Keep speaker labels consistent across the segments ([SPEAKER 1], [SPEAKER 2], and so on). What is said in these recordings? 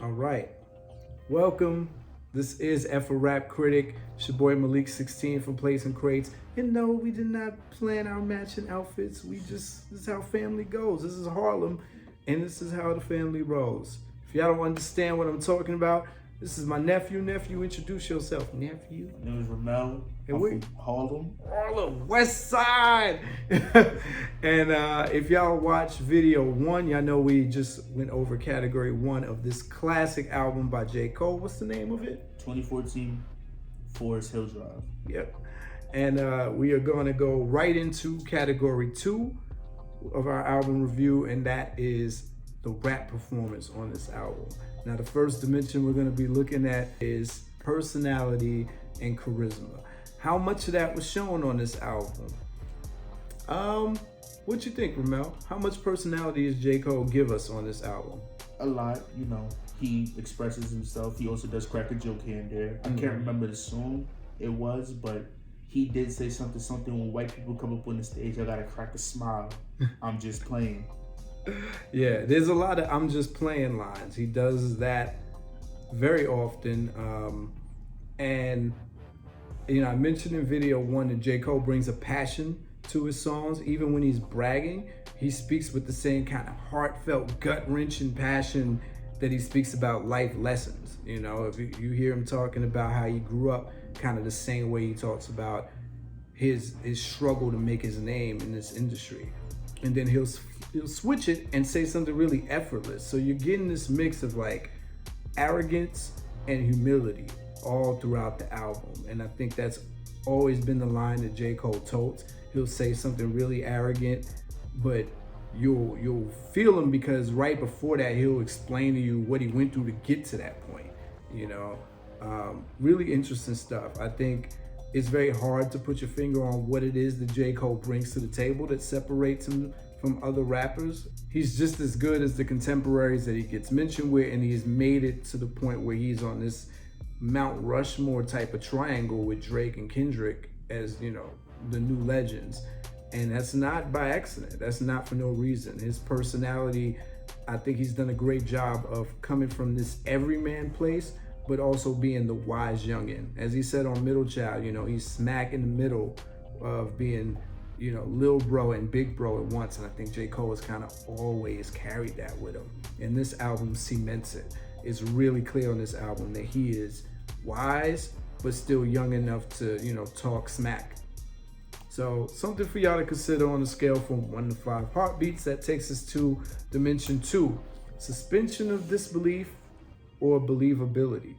[SPEAKER 1] All right. Welcome. This is F a Rap Critic. It's your boy Malik 16 from Plays and Crates. And no, we did not plan our matching outfits. This is how family goes. This is Harlem, and this is how the family rolls. If y'all don't understand what I'm talking about, this is my nephew. Nephew, introduce yourself. Nephew.
[SPEAKER 2] My name is Ramel.
[SPEAKER 1] And
[SPEAKER 2] I'm
[SPEAKER 1] we
[SPEAKER 2] from Harlem.
[SPEAKER 1] Harlem, West Side. And if y'all watch video one, y'all know we just went over category one of this classic album by J.Cole. What's the name of it?
[SPEAKER 2] 2014 Forest Hill Drive.
[SPEAKER 1] Yep. And we are going to go right into category two of our album review, and that is the rap performance on this album. Now, the first dimension we're going to be looking at is personality and charisma. How much of that was shown on this album? What you think, Ramel? How much personality does J. Cole give us on this album?
[SPEAKER 2] A lot, he expresses himself. He also does crack a joke here and there. I can't remember the song it was, but he did say something when white people come up on the stage, I gotta crack a smile. I'm just playing.
[SPEAKER 1] Yeah, there's a lot of I'm just playing lines. He does that very often. And I mentioned in video one that J. Cole brings a passion to his songs. Even when he's bragging, he speaks with the same kind of heartfelt, gut-wrenching passion that he speaks about life lessons. If you hear him talking about how he grew up, kind of the same way he talks about his struggle to make his name in this industry. And then he'll switch it and say something really effortless. So you're getting this mix of like arrogance and humility all throughout the album. And I think that's always been the line that J. Cole totes. He'll say something really arrogant, but you'll feel him because right before that, he'll explain to you what he went through to get to that point. Really interesting stuff. I think it's very hard to put your finger on what it is that J. Cole brings to the table that separates him from other rappers. He's just as good as the contemporaries that he gets mentioned with, and he has made it to the point where he's on this Mount Rushmore type of triangle with Drake and Kendrick as, the new legends. And that's not by accident. That's not for no reason. His personality, I think he's done a great job of coming from this everyman place, but also being the wise youngin'. As he said on Middle Child, he's smack in the middle of being, Lil Bro and Big Bro at once. And I think J. Cole has kind of always carried that with him. And this album cements it. It's really clear on this album that he is wise, but still young enough to, talk smack. So something for y'all to consider on a scale from 1 to 5 heartbeats. That takes us to dimension 2, suspension of disbelief or believability.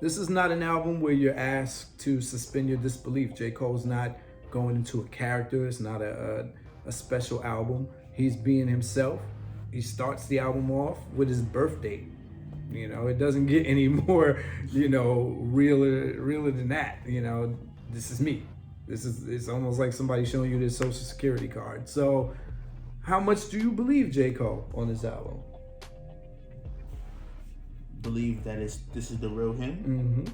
[SPEAKER 1] This is not an album where you're asked to suspend your disbelief. J. Cole's not going into a character. It's not a special album. He's being himself. He starts the album off with his birth date. It doesn't get any more, realer than that. This is me. It's almost like somebody showing you their social security card. So how much do you believe J. Cole on this album?
[SPEAKER 2] Believe that this is the real him?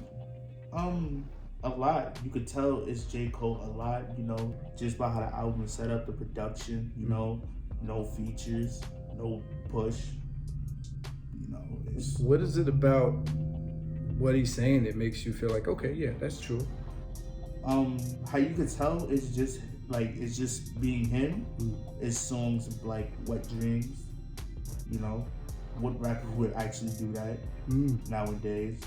[SPEAKER 2] A lot. You could tell it's J. Cole a lot, just by how the album is set up, the production, no features, no push.
[SPEAKER 1] What is it about what he's saying that makes you feel like, okay, yeah, that's true?
[SPEAKER 2] How you could tell it's just being him. It's songs like Wet Dreams. What rapper would actually do that nowadays?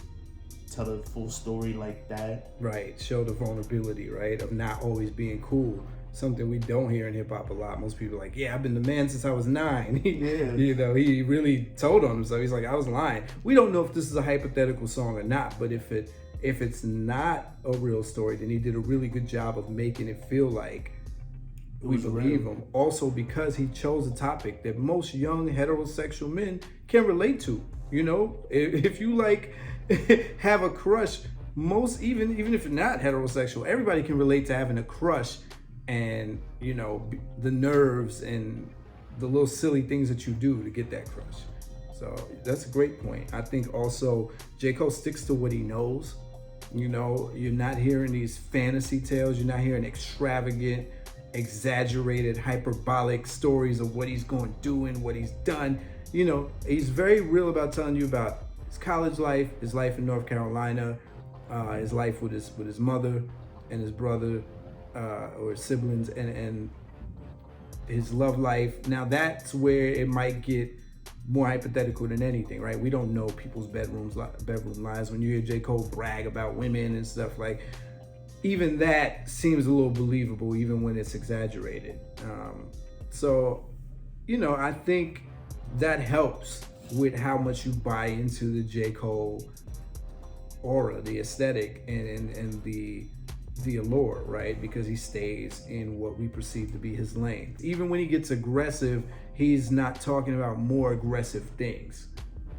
[SPEAKER 2] Tell a full story like that.
[SPEAKER 1] Right, show the vulnerability, right, of not always being cool. Something we don't hear in hip hop a lot. Most people are like, yeah, I've been the man since I was 9.
[SPEAKER 2] Yeah.
[SPEAKER 1] He really told on himself. He's like, I was lying. We don't know if this is a hypothetical song or not, but if it's not a real story, then he did a really good job of making it feel like we believe him. Also, because he chose a topic that most young heterosexual men can relate to. If you have a crush, even if you're not heterosexual, everybody can relate to having a crush, and the nerves and the little silly things that you do to get that crush. So that's a great point. I think also J. Cole sticks to what he knows. You're not hearing these fantasy tales. You're not hearing exaggerated, hyperbolic stories of what he's going to do and what he's done. he's very real about telling you about his college life, his life in North Carolina, his life with his mother and his brother or his siblings, and his love life. Now that's where it might get more hypothetical than anything, right? We don't know people's bedroom lives. When you hear J. Cole brag about women and stuff, like, even that seems a little believable, even when it's exaggerated. So, I think that helps with how much you buy into the J. Cole aura, the aesthetic, and the allure, right? Because he stays in what we perceive to be his lane. Even when he gets aggressive, he's not talking about more aggressive things.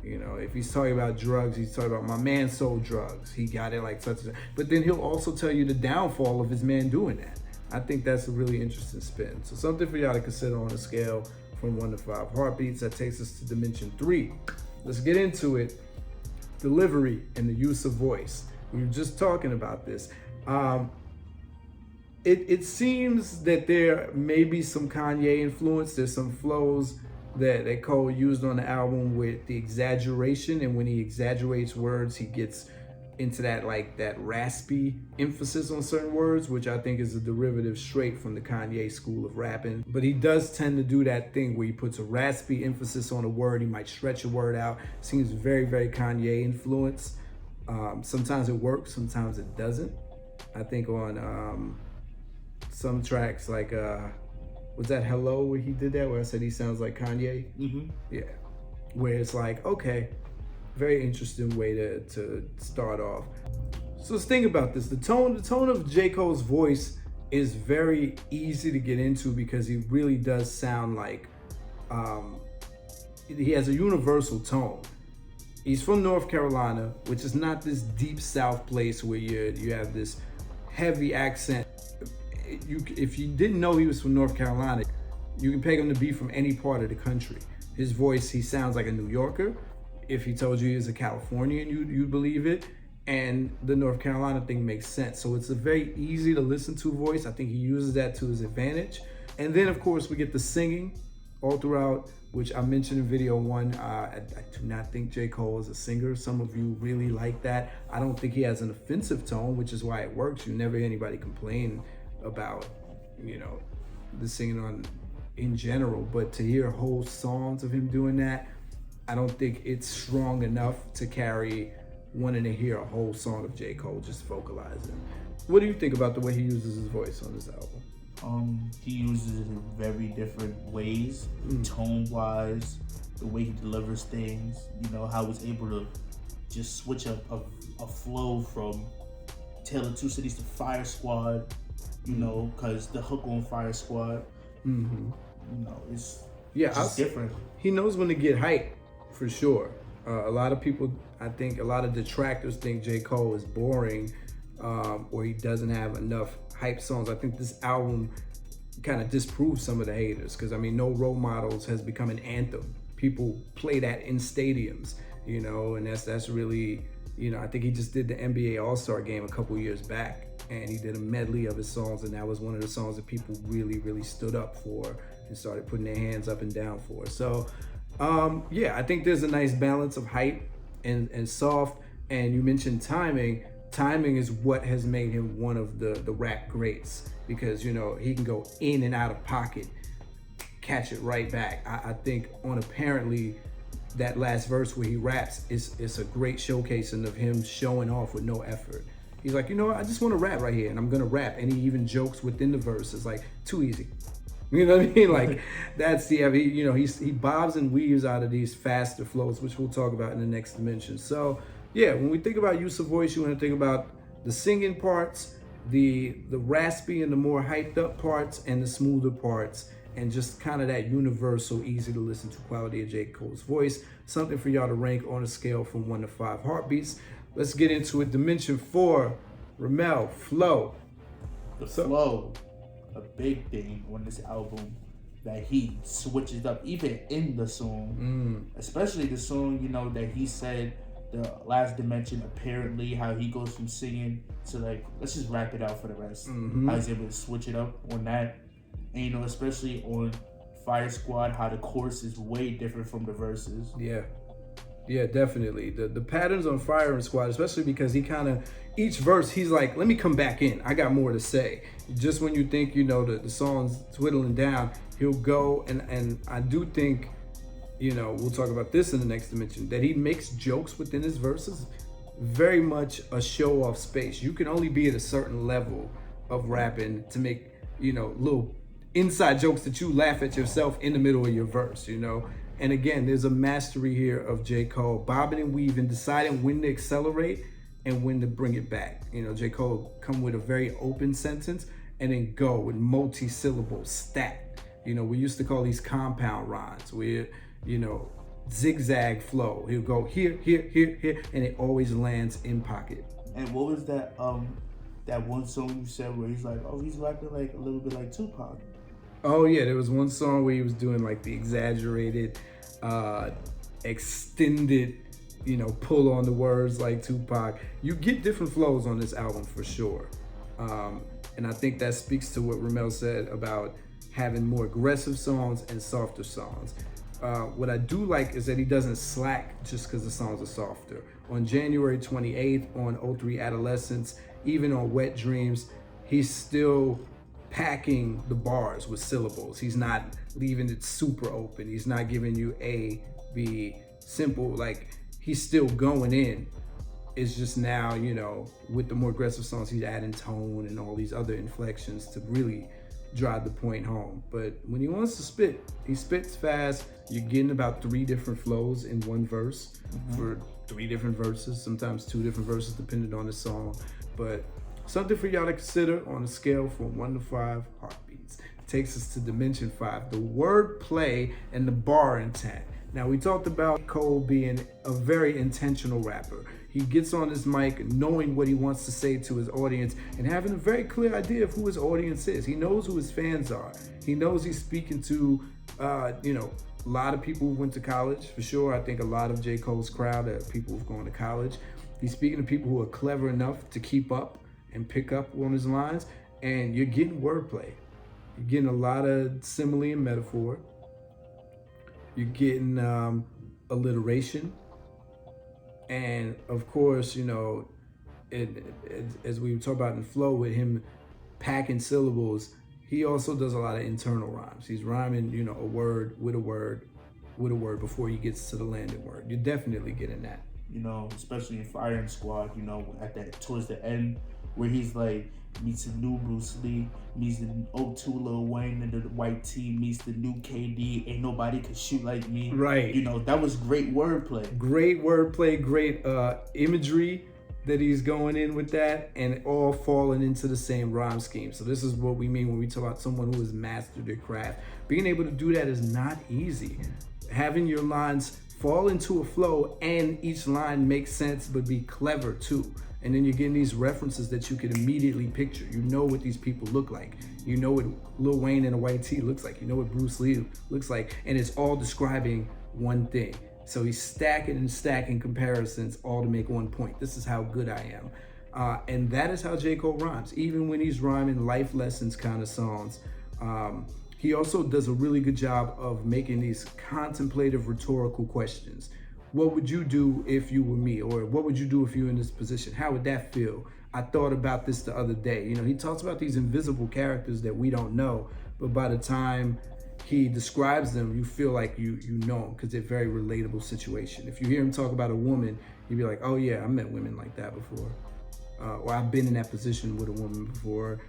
[SPEAKER 1] If he's talking about drugs, he's talking about, my man sold drugs, he got it like such. But then he'll also tell you the downfall of his man doing that. I think that's a really interesting spin. So something for y'all to consider on a scale from 1 to 5 heartbeats. That takes us to dimension 3. Let's get into it. Delivery and the use of voice. We were just talking about this. It seems that there may be some Kanye influence. There's some flows that Cole used on the album with the exaggeration, and when he exaggerates words, he gets into that raspy emphasis on certain words, which I think is a derivative straight from the Kanye school of rapping. But he does tend to do that thing where he puts a raspy emphasis on a word. He might stretch a word out. Seems very, very Kanye influenced. Sometimes it works, sometimes it doesn't. I think on some tracks, like was that Hello where he did that, where I said he sounds like Kanye? Mm-hmm. Yeah, where it's like, okay, very interesting way to start off. So let's think about this. The tone of J. Cole's voice is very easy to get into because he really does sound like he has a universal tone. He's from North Carolina, which is not this deep South place where you have this heavy accent. If you didn't know he was from North Carolina, you can peg him to be from any part of the country. His voice, he sounds like a New Yorker. If he told you he's a Californian, you'd believe it. And the North Carolina thing makes sense. So it's a very easy to listen to voice. I think he uses that to his advantage. And then, of course, we get the singing all throughout, which I mentioned in video 1. I do not think J. Cole is a singer. Some of you really like that. I don't think he has an offensive tone, which is why it works. You never hear anybody complain about, the singing in general. But to hear whole songs of him doing that, I don't think it's strong enough to carry wanting to hear a whole song of J. Cole just vocalizing. What do you think about the way he uses his voice on this album?
[SPEAKER 2] He uses it in very different ways, tone-wise, the way he delivers things, how he's able to just switch up a flow from Tale of Two Cities to Fire Squad, because the hook on Fire Squad, it's just different.
[SPEAKER 1] He knows when to get hype, for sure. A lot of people, I think a lot of detractors think J. Cole is boring, or he doesn't have enough hype songs. I think this album kind of disproves some of the haters, because No Role Models has become an anthem. People play that in stadiums, and that's really, I think he just did the NBA All-Star game a couple years back, and he did a medley of his songs, and that was one of the songs that people really, really stood up for and started putting their hands up and down for. So I think there's a nice balance of hype and soft. And you mentioned timing. Timing is what has made him one of the rap greats, because he can go in and out of pocket, catch it right back. I think on Apparently, that last verse where he raps is a great showcasing of him showing off with no effort. He's like, I just want to rap right here, and I'm gonna rap. And he even jokes within the verse. It's like, too easy. You know what I mean? Like, that's he bobs and weaves out of these faster flows, which we'll talk about in the next dimension. So yeah, when we think about use of voice, you want to think about the singing parts, the raspy and the more hyped up parts, and the smoother parts, and just kind of that universal, easy to listen to quality of J. Cole's voice. Something for y'all to rank on a scale from 1 to 5 heartbeats. Let's get into it. Dimension 4, Ramel, flow.
[SPEAKER 2] The flow, a big thing on this album that he switches up even in the song, especially the song, that he said, the last dimension, apparently, how he goes from singing to let's just rap it out for the rest. How he's able to switch it up on that. And, especially on Fire Squad, how the chorus is way different from the verses.
[SPEAKER 1] Yeah, definitely. The patterns on Fire and Squad, especially because he kind of, each verse, he's like, let me come back in. I got more to say. Just when you think, the song's twiddling down, he'll go. And I do think, we'll talk about this in the next dimension, that he makes jokes within his verses, very much a show off space. You can only be at a certain level of rapping to make, little inside jokes that you laugh at yourself in the middle of your verse, And again, there's a mastery here of J. Cole, bobbing and weaving, deciding when to accelerate and when to bring it back. J. Cole come with a very open sentence and then go with multi-syllables stacked. We used to call these compound rhymes where, zigzag flow. He'll go here, here, here, here, and it always lands in pocket.
[SPEAKER 2] And what was that one song you said where he's like, oh, he's rapping like a little bit like Tupac?
[SPEAKER 1] Oh yeah, there was one song where he was doing like the exaggerated, extended, pull on the words like Tupac. You get different flows on this album for sure. And I think that speaks to what Ramel said about having more aggressive songs and softer songs. What I do like is that he doesn't slack just because the songs are softer. On January 28th, on 03 Adolescence, even on Wet Dreams, he's still packing the bars with syllables. He's not leaving it super open. He's not giving you A, B, simple. Like, he's still going in. It's just now, with the more aggressive songs, he's adding tone and all these other inflections to really drive the point home. But when he wants to spit, he spits fast. You're getting about 3 different flows in one verse for 3 different verses, sometimes 2 different verses depending on the song. But something for y'all to consider on a scale from 1 to 5 heartbeats. It takes us to dimension 5, the word play and the bar intent. Now, we talked about Cole being a very intentional rapper. He gets on his mic knowing what he wants to say to his audience and having a very clear idea of who his audience is. He knows who his fans are. He knows he's speaking to, a lot of people who went to college, for sure. I think a lot of J. Cole's crowd are people who've gone to college. He's speaking to people who are clever enough to keep up and pick up on his lines, and you're getting wordplay. You're getting a lot of simile and metaphor. You're getting alliteration. And of course, as we talk about in flow with him packing syllables, he also does a lot of internal rhymes. He's rhyming, a word with a word with a word before he gets to the landing word. You're definitely getting that.
[SPEAKER 2] Especially in Fire and Squad, at that towards the end where he's like, meets the new Bruce Lee, meets the 02 Lil Wayne, and the white tee meets the new KD, ain't nobody can shoot like me.
[SPEAKER 1] Right.
[SPEAKER 2] That was great wordplay.
[SPEAKER 1] Great wordplay, great imagery that he's going in with that, and all falling into the same rhyme scheme. So this is what we mean when we talk about someone who has mastered their craft. Being able to do that is not easy. Having your lines fall into a flow and each line makes sense but be clever too. And then you're getting these references that you can immediately picture. You know what these people look like. You know what Lil Wayne in a white tee looks like. You know what Bruce Lee looks like. And it's all describing one thing. So he's stacking and stacking comparisons all to make one point. This is how good I am. And that is how J. Cole rhymes. Even when he's rhyming life lessons kind of songs, he also does a really good job of making these contemplative rhetorical questions. What would you do if you were me? Or what would you do if you were in this position? How would that feel? I thought about this the other day. He talks about these invisible characters that we don't know, but by the time he describes them, you feel like you know them because they're very relatable situation. If you hear him talk about a woman, you'd be like, oh yeah, I met women like that before. Or I've been in that position with a woman before.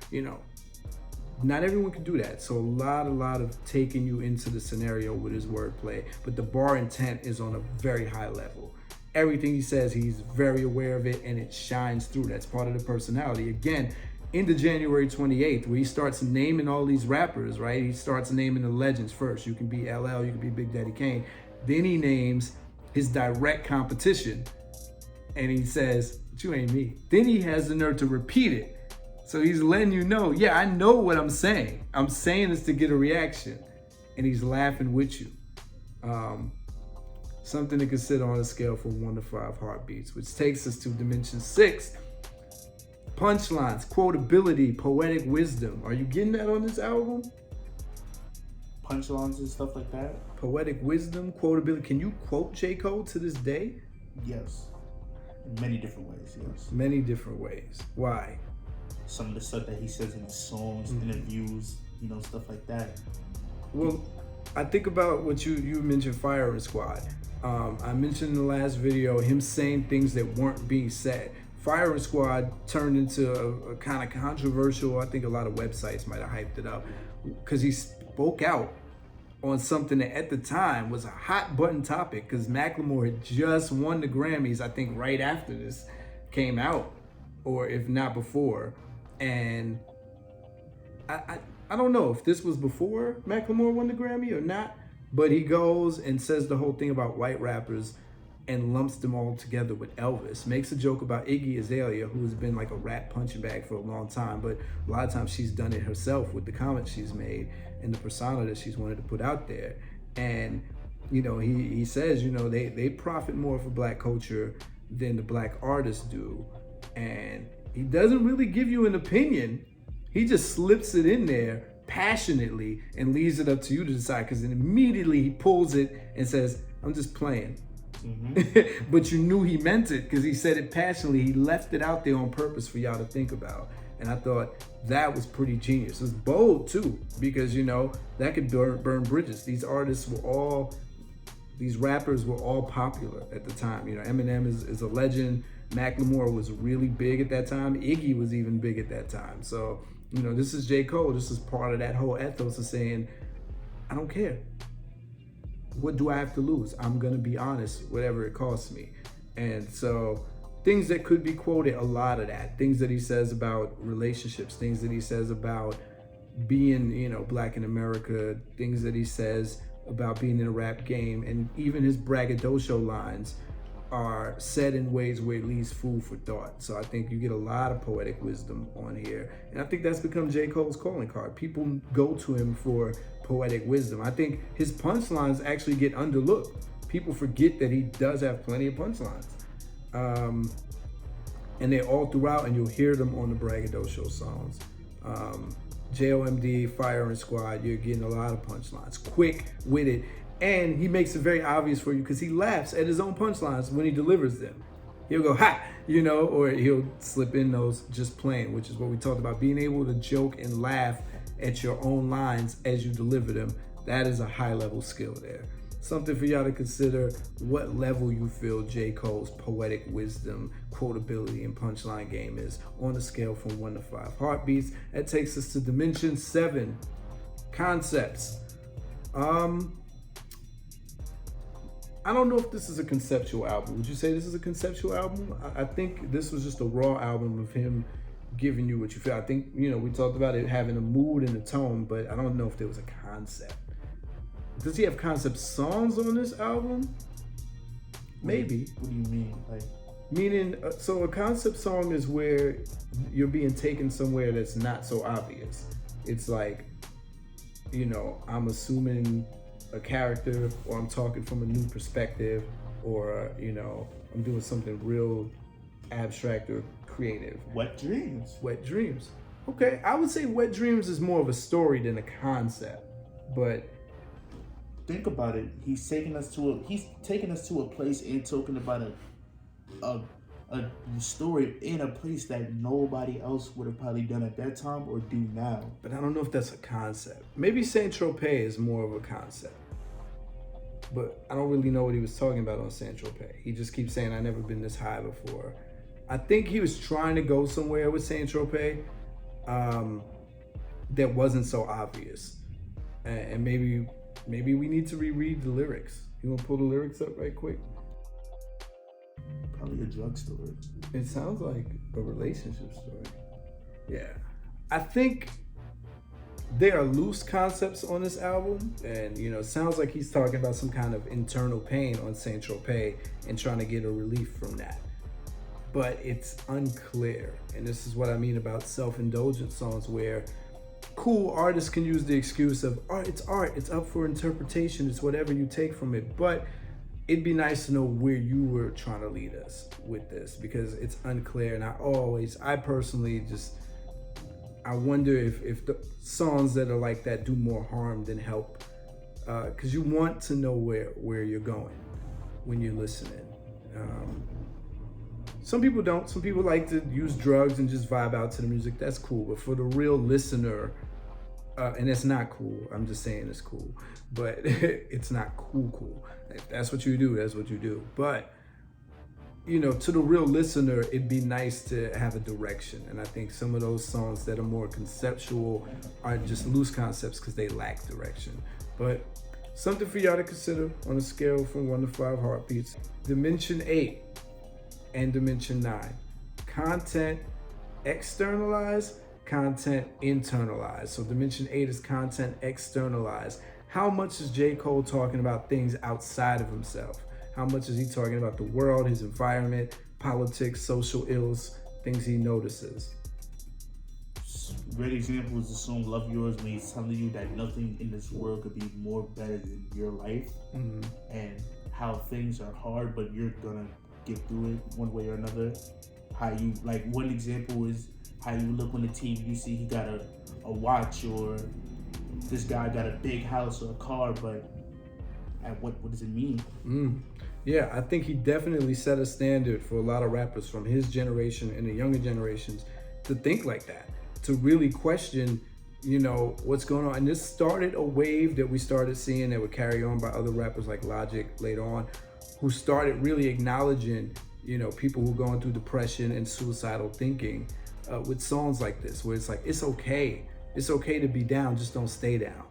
[SPEAKER 1] Not everyone can do that. So a lot of taking you into the scenario with his wordplay, but the bar intent is on a very high level. Everything he says, he's very aware of it and it shines through. That's part of the personality. Again, into January 28th, where he starts naming all these rappers, right? He starts naming the legends first. You can be LL, you can be Big Daddy Kane. Then he names his direct competition and he says, but you ain't me. Then he has the nerve to repeat it. So he's letting you know, yeah, I know what I'm saying. I'm saying this to get a reaction. And he's laughing with you. Something to consider on a scale from 1 to 5 heartbeats, which takes us to dimension 6. Punchlines, quotability, poetic wisdom. Are you getting that on this album?
[SPEAKER 2] punchlines and stuff like that.
[SPEAKER 1] Poetic wisdom, quotability. Can you quote J. Cole to this day?
[SPEAKER 2] Yes, in many different ways. Yes,
[SPEAKER 1] Many different ways. Why?
[SPEAKER 2] some of the stuff that he says in his songs, interviews, stuff like that.
[SPEAKER 1] Well, I think about what you mentioned, Firing Squad. I mentioned in the last video him saying things that weren't being said. Firing Squad turned into a kind of controversial. I think a lot of websites might have hyped it up because he spoke out on something that at the time was a hot button topic because Macklemore had just won the Grammys, I think right after this came out, or if not before. And I don't know if this was before Macklemore won the Grammy or not, but he goes and says the whole thing about white rappers and lumps them all together with Elvis. Makes a joke about Iggy Azalea, who has been like a rap punching bag for a long time, but a lot of times she's done it herself with the comments she's made and the persona that she's wanted to put out there. And, he says, they profit more for black culture than the black artists do. And he doesn't really give you an opinion. He just slips it in there passionately and leaves it up to you to decide, because then immediately he pulls it and says, I'm just playing. But you knew he meant it because he said it passionately. He left it out there on purpose for y'all to think about. And I thought that was pretty genius. It was bold too, because that could burn bridges. These rappers were all popular at the time. Eminem is a legend. Macklemore was really big at that time. Iggy was even big at that time. So, this is J. Cole. This is part of that whole ethos of saying, I don't care. What do I have to lose? I'm going to be honest, whatever it costs me. And so things that could be quoted, a lot of that. Things that he says about relationships, things that he says about being, black in America, things that he says about being in a rap game, and even his braggadocio lines are said in ways where it leaves food for thought. So I think you get a lot of poetic wisdom on here. And I think that's become J. Cole's calling card. People go to him for poetic wisdom. I think his punchlines actually get underlooked. People forget that he does have plenty of punchlines. And they're all throughout, and you'll hear them on the braggadocio songs. JOMD, Firing Squad, you're getting a lot of punchlines. Quick with it. And he makes it very obvious for you because he laughs at his own punchlines when he delivers them. He'll go, ha, or he'll slip in those just plain, which is what we talked about. Being able to joke and laugh at your own lines as you deliver them. That is a high level skill there. Something for y'all to consider what level you feel J. Cole's poetic wisdom, quotability, and punchline game is on a scale from 1 to 5 heartbeats. That takes us to dimension 7, concepts. I don't know if this is a conceptual album. Would you say this is a conceptual album? I think this was just a raw album of him giving you what you feel. I think, we talked about it having a mood and a tone, but I don't know if there was a concept. Does he have concept songs on this album? Maybe.
[SPEAKER 2] What do you mean?
[SPEAKER 1] Meaning, so a concept song is where you're being taken somewhere that's not so obvious. It's like, I'm assuming a character, or I'm talking from a new perspective, or I'm doing something real abstract or creative.
[SPEAKER 2] Wet Dreams.
[SPEAKER 1] Okay, I would say Wet Dreams is more of a story than a concept, but
[SPEAKER 2] think about it. He's taking us to a place and talking about a story in a place that nobody else would have probably done at that time or do now.
[SPEAKER 1] But I don't know if that's a concept. Maybe Saint-Tropez is more of a concept. But I don't really know what he was talking about on Saint-Tropez. He just keeps saying, I've never been this high before. I think he was trying to go somewhere with Saint-Tropez that wasn't so obvious. And maybe we need to reread the lyrics. You want to pull the lyrics up right quick?
[SPEAKER 2] Probably a drug story.
[SPEAKER 1] It sounds like a relationship story. Yeah. I think there are loose concepts on this album, and it sounds like he's talking about some kind of internal pain on Saint-Tropez and trying to get a relief from that. But it's unclear, and this is what I mean about self-indulgent songs, where cool artists can use the excuse of art, it's up for interpretation, it's whatever you take from it. But it'd be nice to know where you were trying to lead us with this, because it's unclear. And I personally I wonder if the songs that are like that do more harm than help because you want to know where you're going when you're listening. Some people don't. Some people like to use drugs and just vibe out to the music. That's cool. But for the real listener, and it's not cool. I'm just saying it's cool, but it's not cool. If that's what you do, that's what you do. But to the real listener, it'd be nice to have a direction. And I think some of those songs that are more conceptual are just loose concepts because they lack direction. But something for y'all to consider on a scale from 1 to 5 heartbeats. Dimension 8 and Dimension 9. Content externalized, content internalized. So Dimension 8 is content externalized. How much is J. Cole talking about things outside of himself? How much is he talking about the world, his environment, politics, social ills, things he notices?
[SPEAKER 2] Great example is the song Love Yours, when he's telling you that nothing in this world could be more better than your life, and how things are hard, but you're gonna get through it one way or another. How you, like, one example is how you look on the TV, you see he got a watch, or this guy got a big house or a car, but what does it mean?
[SPEAKER 1] Yeah, I think he definitely set a standard for a lot of rappers from his generation and the younger generations to think like that, to really question, what's going on. And this started a wave that we started seeing that would carry on by other rappers like Logic later on, who started really acknowledging, people who are going through depression and suicidal thinking with songs like this, where it's like, it's okay to be down, just don't stay down,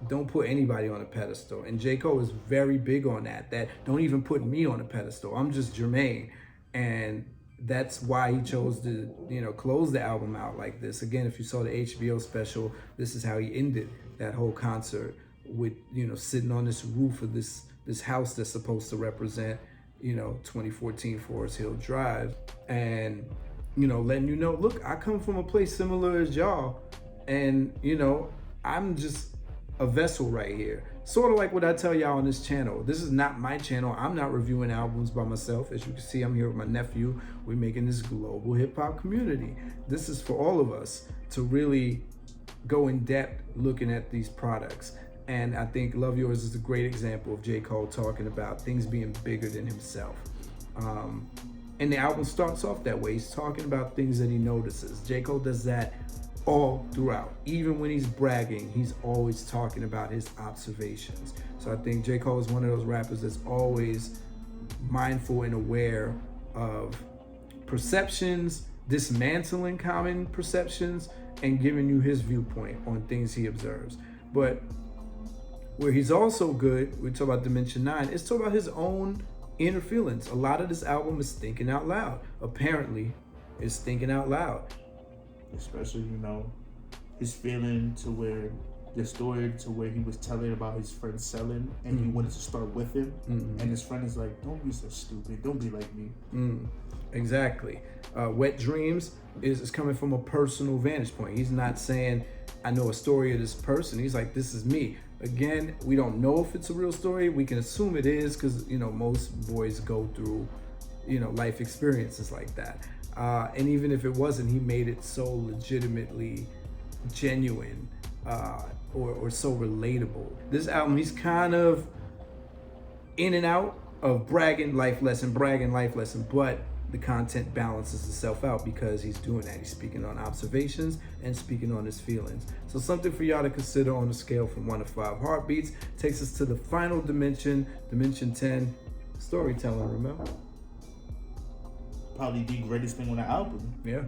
[SPEAKER 1] don't put anybody on a pedestal. And J. Cole is very big on that don't even put me on a pedestal. I'm just Jermaine. And that's why he chose to, close the album out like this. Again, if you saw the HBO special, this is how he ended that whole concert with, sitting on this roof of this house that's supposed to represent, 2014 Forest Hill Drive. And, letting you know, look, I come from a place similar as y'all. And, I'm just a vessel right here. Sort of like what I tell y'all on this channel. This is not my channel. I'm not reviewing albums by myself. As you can see, I'm here with my nephew. We're making this global hip hop community. This is for all of us to really go in depth looking at these products. And I think Love Yours is a great example of J. Cole talking about things being bigger than himself. And the album starts off that way. He's talking about things that he notices. J. Cole does that all throughout. Even when he's bragging, he's always talking about his observations. So I think J. Cole is one of those rappers that's always mindful and aware of perceptions, dismantling common perceptions, and giving you his viewpoint on things he observes. But where he's also good, we talk about Dimension 9, it's talk about his own inner feelings. A lot of this album is thinking out loud. Apparently, it's thinking out loud.
[SPEAKER 2] Especially, his feeling to where the story to where he was telling about his friend selling, and he wanted to start with him, and his friend is like, don't be so stupid, don't be like me.
[SPEAKER 1] Exactly. Wet Dreams is coming from a personal vantage point. He's not saying, I know a story of this person. He's like, this is me. Again, we don't know if it's a real story. We can assume it is because, most boys go through, life experiences like that. And even if it wasn't, he made it so legitimately genuine or so relatable. This album, he's kind of in and out of bragging life lesson, but the content balances itself out because he's doing that. He's speaking on observations and speaking on his feelings. So something for y'all to consider on a scale from 1 to 5 heartbeats. Takes us to the final dimension, Dimension 10, storytelling, remember?
[SPEAKER 2] Probably the greatest thing on the album.
[SPEAKER 1] Yeah.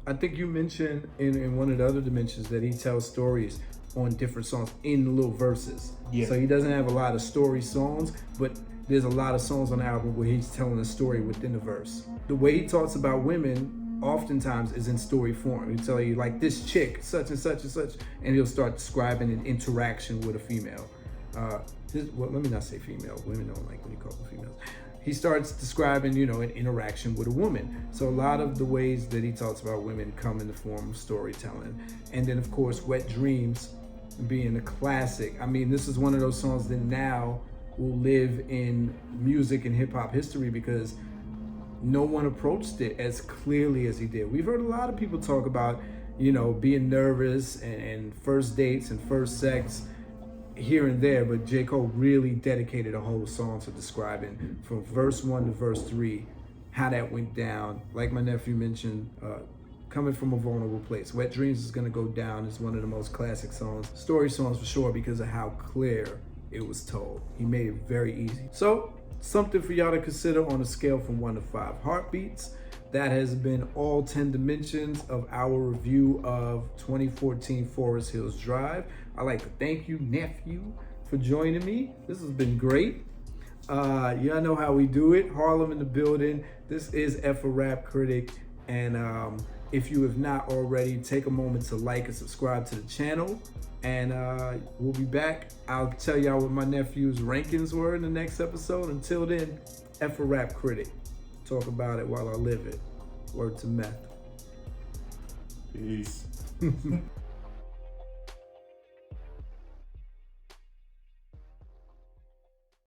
[SPEAKER 1] I think you mentioned in one of the other dimensions that he tells stories on different songs in little verses. Yeah. So he doesn't have a lot of story songs, but there's a lot of songs on the album where he's telling a story within the verse. The way he talks about women oftentimes is in story form. He'll tell you, like, this chick, such and such and such, and he'll start describing an interaction with a female. Let me not say female. Women don't like when you call them females. He starts describing, an interaction with a woman. So a lot of the ways that he talks about women come in the form of storytelling. And then, of course, Wet Dreams being a classic. I mean, this is one of those songs that now will live in music and hip hop history because no one approached it as clearly as he did. We've heard a lot of people talk about, being nervous and first dates and first sex. here and there, but J. Cole really dedicated a whole song to describing from verse 1 to verse 3 how that went down. Like my nephew mentioned, coming from a vulnerable place. Wet Dreams is gonna go down as one of the most classic songs, story songs for sure, because of how clear it was told. He made it very easy. So, something for y'all to consider on a scale from 1 to 5 heartbeats. That has been all 10 dimensions of our review of 2014 Forest Hills Drive. I'd like to thank you, Nephew, for joining me. This has been great. Y'all know how we do it. Harlem in the building. This is F a Rap Critic. And if you have not already, take a moment to like and subscribe to the channel. And we'll be back. I'll tell y'all what my nephew's rankings were in the next episode. Until then, F a Rap Critic. Talk about it while I live it. Word to Meth.
[SPEAKER 2] Peace.